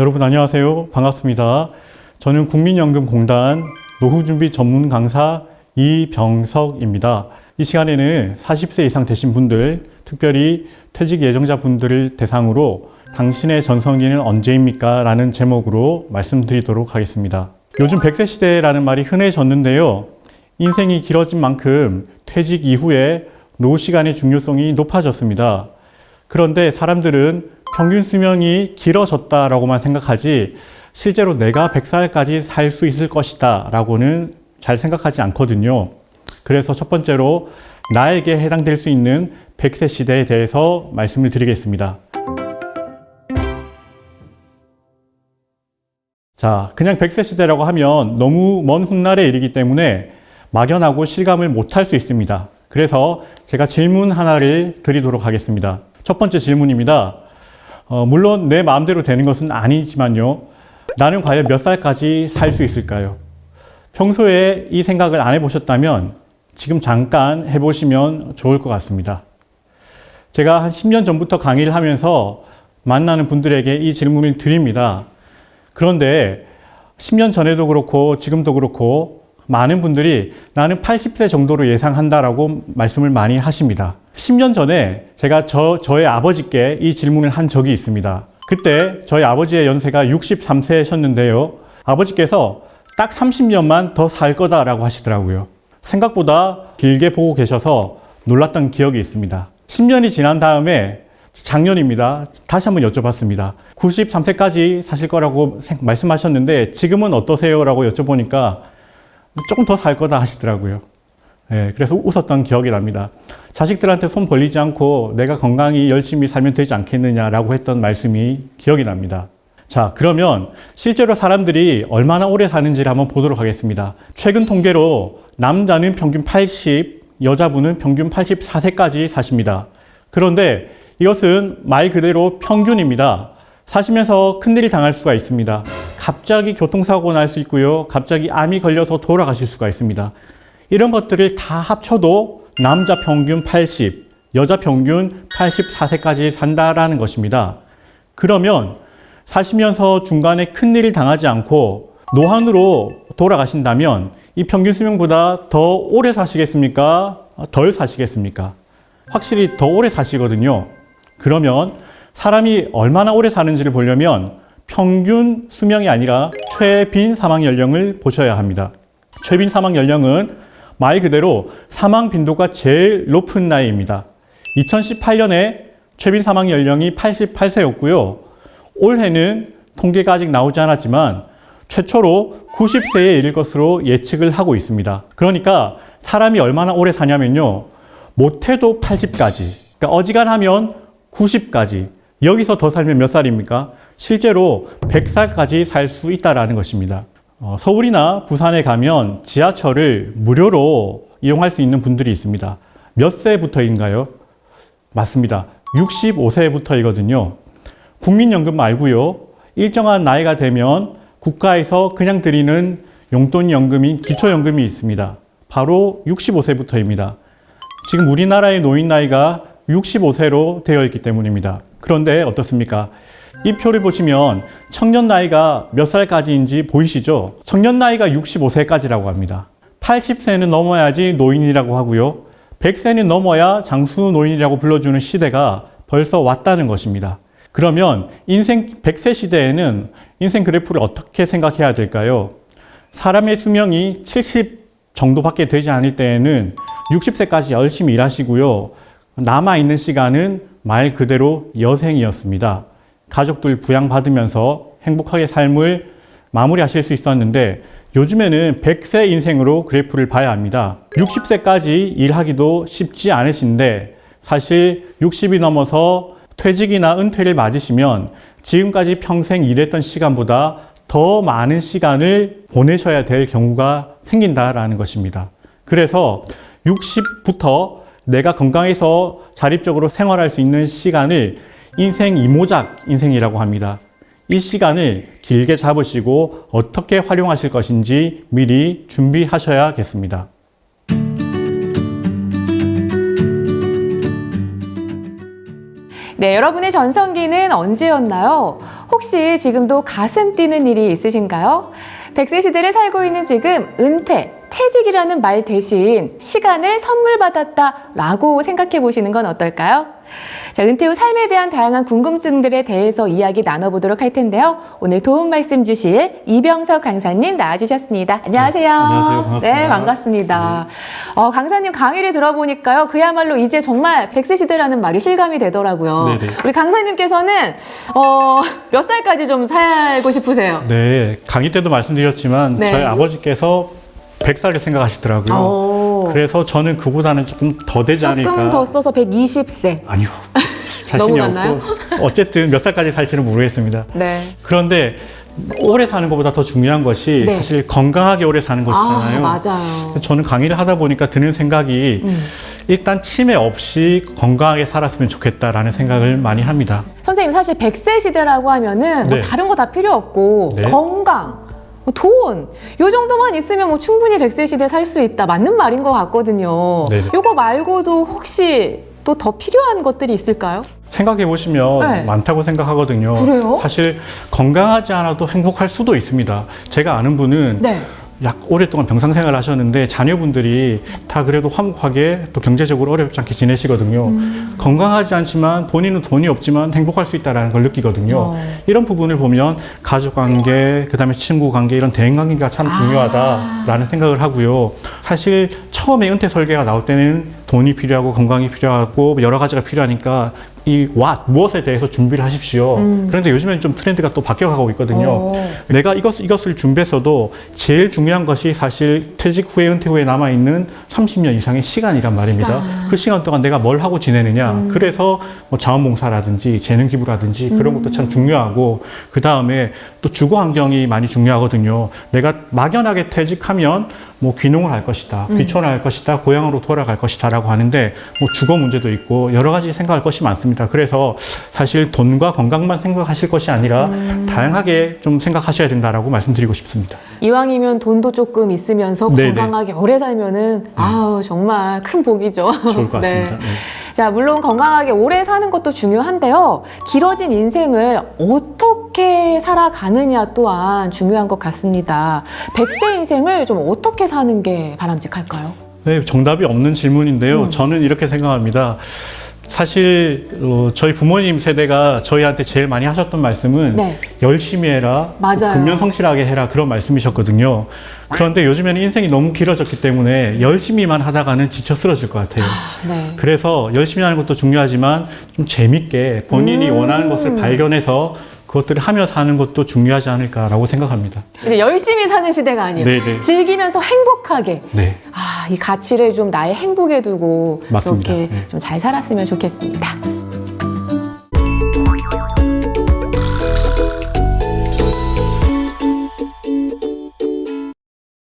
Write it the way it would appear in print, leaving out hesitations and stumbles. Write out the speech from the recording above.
여러분 안녕하세요. 반갑습니다. 저는 국민연금공단 노후준비 전문 강사 이병석입니다. 이 시간에는 40세 이상 되신 분들, 특별히 퇴직 예정자 분들을 대상으로 당신의 전성기는 언제입니까? 라는 제목으로 말씀드리도록 하겠습니다. 요즘 100세 시대라는 말이 흔해졌는데요. 인생이 길어진 만큼 퇴직 이후에 노후 시간의 중요성이 높아졌습니다. 그런데 사람들은 평균 수명이 길어졌다라고만 생각하지 실제로 내가 100살까지 살 수 있을 것이다 라고는 잘 생각하지 않거든요. 그래서 첫 번째로 나에게 해당될 수 있는 100세 시대에 대해서 말씀을 드리겠습니다. 자, 그냥 100세 시대라고 하면 너무 먼 훗날의 일이기 때문에 막연하고 실감을 못할 수 있습니다. 그래서 제가 질문 하나를 드리도록 하겠습니다. 첫 번째 질문입니다. 물론 내 마음대로 되는 것은 아니지만요. 나는 과연 몇 살까지 살 수 있을까요? 평소에 이 생각을 안 해보셨다면 지금 잠깐 해보시면 좋을 것 같습니다. 제가 한 10년 전부터 강의를 하면서 만나는 분들에게 이 질문을 드립니다. 그런데 10년 전에도 그렇고 지금도 그렇고 많은 분들이 나는 80세 정도로 예상한다라고 말씀을 많이 하십니다. 10년 전에 제가 저의 아버지께 이 질문을 한 적이 있습니다. 그때 저희 아버지의 연세가 63세셨는데요. 아버지께서 딱 30년만 더 살 거다라고 하시더라고요. 생각보다 길게 보고 계셔서 놀랐던 기억이 있습니다. 10년이 지난 다음에 작년입니다. 다시 한번 여쭤봤습니다. 93세까지 사실 거라고 말씀하셨는데 지금은 어떠세요? 라고 여쭤보니까 조금 더 살 거다 하시더라고요. 네, 그래서 웃었던 기억이 납니다. 자식들한테 손 벌리지 않고 내가 건강히 열심히 살면 되지 않겠느냐라고 했던 말씀이 기억이 납니다. 자, 그러면 실제로 사람들이 얼마나 오래 사는지를 한번 보도록 하겠습니다. 최근 통계로 남자는 평균 80, 여자분은 평균 84세까지 사십니다. 그런데 이것은 말 그대로 평균입니다. 사시면서 큰일을 당할 수가 있습니다. 갑자기 교통사고 날 수 있고요. 갑자기 암이 걸려서 돌아가실 수가 있습니다. 이런 것들을 다 합쳐도 남자 평균 80, 여자 평균 84세까지 산다라는 것입니다. 그러면 사시면서 중간에 큰일을 당하지 않고 노환으로 돌아가신다면 이 평균 수명보다 더 오래 사시겠습니까? 덜 사시겠습니까? 확실히 더 오래 사시거든요. 그러면 사람이 얼마나 오래 사는지를 보려면 평균 수명이 아니라 최빈 사망 연령을 보셔야 합니다. 최빈 사망 연령은 말 그대로 사망 빈도가 제일 높은 나이입니다. 2018년에 최빈 사망 연령이 88세였고요. 올해는 통계가 아직 나오지 않았지만 최초로 90세에 이를 것으로 예측을 하고 있습니다. 그러니까 사람이 얼마나 오래 사냐면요. 못해도 80까지, 그러니까 어지간하면 90까지, 여기서 더 살면 몇 살입니까? 실제로 100살까지 살 수 있다는 것입니다. 서울이나 부산에 가면 지하철을 무료로 이용할 수 있는 분들이 있습니다. 몇 세부터인가요? 맞습니다. 65세부터이거든요. 국민연금 말고요. 일정한 나이가 되면 국가에서 그냥 드리는 용돈연금인 기초연금이 있습니다. 바로 65세부터입니다. 지금 우리나라의 노인 나이가 65세로 되어 있기 때문입니다. 그런데 어떻습니까? 이 표를 보시면 청년 나이가 몇 살까지인지 보이시죠? 청년 나이가 65세까지라고 합니다. 80세는 넘어야지 노인이라고 하고요. 100세는 넘어야 장수 노인이라고 불러주는 시대가 벌써 왔다는 것입니다. 그러면 인생 100세 시대에는 인생 그래프를 어떻게 생각해야 될까요? 사람의 수명이 70 정도밖에 되지 않을 때에는 60세까지 열심히 일하시고요. 남아있는 시간은 말 그대로 여생이었습니다. 가족들 부양받으면서 행복하게 삶을 마무리하실 수 있었는데 요즘에는 100세 인생으로 그래프를 봐야 합니다. 60세까지 일하기도 쉽지 않으신데 사실 60이 넘어서 퇴직이나 은퇴를 맞으시면 지금까지 평생 일했던 시간보다 더 많은 시간을 보내셔야 될 경우가 생긴다라는 것입니다. 그래서 60부터 내가 건강해서 자립적으로 생활할 수 있는 시간을 인생 이모작 인생이라고 합니다. 이 시간을 길게 잡으시고 어떻게 활용하실 것인지 미리 준비하셔야겠습니다. 네, 여러분의 전성기는 언제였나요? 혹시 지금도 가슴 뛰는 일이 있으신가요? 100세 시대를 살고 있는 지금 은퇴, 퇴직이라는 말 대신 시간을 선물 받았다라고 생각해 보시는 건 어떨까요? 자, 은퇴 후 삶에 대한 다양한 궁금증들에 대해서 이야기 나눠보도록 할 텐데요. 오늘 도움 말씀 주실 이병석 강사님 나와주셨습니다. 안녕하세요. 안녕하세요. 반갑습니다. 네, 반갑습니다. 강사님 강의를 들어보니까요. 그야말로 이제 정말 100세 시대라는 말이 실감이 되더라고요. 네네. 우리 강사님께서는 몇 살까지 좀 살고 싶으세요? 네, 강의 때도 말씀드렸지만 네. 저희 아버지께서 100살을 생각하시더라고요. 그래서 저는 그보다는 조금 더 되지 않을까. 조금 더 써서 120세. 아니요. 너무 자신이 많나요? 없고 어쨌든 몇 살까지 살지는 모르겠습니다. 네. 그런데 오래 사는 것보다 더 중요한 것이 네. 사실 건강하게 오래 사는 것이잖아요. 맞아요. 저는 강의를 하다 보니까 드는 생각이 일단 치매 없이 건강하게 살았으면 좋겠다라는 생각을 많이 합니다. 선생님, 사실 100세 시대라고 하면은 뭐 네. 다른 거 다 필요 없고 네. 건강, 뭐 돈, 요 정도만 있으면 뭐 충분히 100세 시대 살 수 있다. 맞는 말인 것 같거든요. 네네. 요거 말고도 혹시 또 더 필요한 것들이 있을까요? 생각해 보시면 네. 많다고 생각하거든요. 그래요? 사실 건강하지 않아도 행복할 수도 있습니다. 제가 아는 분은 네. 약 오랫동안 병상 생활을 하셨는데 자녀분들이 다 그래도 화목하게 또 경제적으로 어렵지 않게 지내시거든요. 건강하지 않지만 본인은 돈이 없지만 행복할 수 있다는 걸 느끼거든요. 이런 부분을 보면 가족관계, 그다음에 친구관계 이런 대인관계가 참 중요하다라는 생각을 하고요. 사실 처음에 은퇴 설계가 나올 때는 돈이 필요하고 건강이 필요하고 여러 가지가 필요하니까 무엇에 대해서 준비를 하십시오. 그런데 요즘엔 좀 트렌드가 또 바뀌어가고 있거든요. 내가 이것을 준비했어도 제일 중요한 것이 사실 퇴직 후에 은퇴 후에 남아있는 30년 이상의 시간이란 말입니다. 그 시간 동안 내가 뭘 하고 지내느냐. 그래서 뭐 자원봉사라든지 재능기부라든지 그런 것도 참 중요하고 그 다음에 또 주거 환경이 많이 중요하거든요. 내가 막연하게 퇴직하면 뭐 귀농을 할 것이다, 귀촌을 할 것이다, 고향으로 돌아갈 것이다 라고 하는데 뭐 주거 문제도 있고 여러 가지 생각할 것이 많습니다. 그래서 사실 돈과 건강만 생각하실 것이 아니라 다양하게 좀 생각하셔야 된다라고 말씀드리고 싶습니다. 이왕이면 돈도 조금 있으면서 네네. 건강하게 오래 살면은 아우 정말 큰 복이죠. 좋을 것 같습니다. 네. 자, 물론 건강하게 오래 사는 것도 중요한데요. 길어진 인생을 어떻게 살아가느냐 또한 중요한 것 같습니다. 100세 인생을 좀 어떻게 사는 게 바람직할까요? 네, 정답이 없는 질문인데요. 저는 이렇게 생각합니다. 사실 저희 부모님 세대가 저희한테 제일 많이 하셨던 말씀은 네. 열심히 해라, 맞아요. 근면성실하게 해라 그런 말씀이셨거든요. 그런데 요즘에는 인생이 너무 길어졌기 때문에 열심히만 하다가는 지쳐 쓰러질 것 같아요. 네. 그래서 열심히 하는 것도 중요하지만 좀 재밌게 본인이 원하는 것을 발견해서 그것들을 하며 사는 것도 중요하지 않을까라고 생각합니다. 이제 열심히 사는 시대가 아니에요. 네네. 즐기면서 행복하게. 네. 이 가치를 좀 나의 행복에 두고 맞습니다. 이렇게 네. 좀 잘 살았으면 좋겠습니다.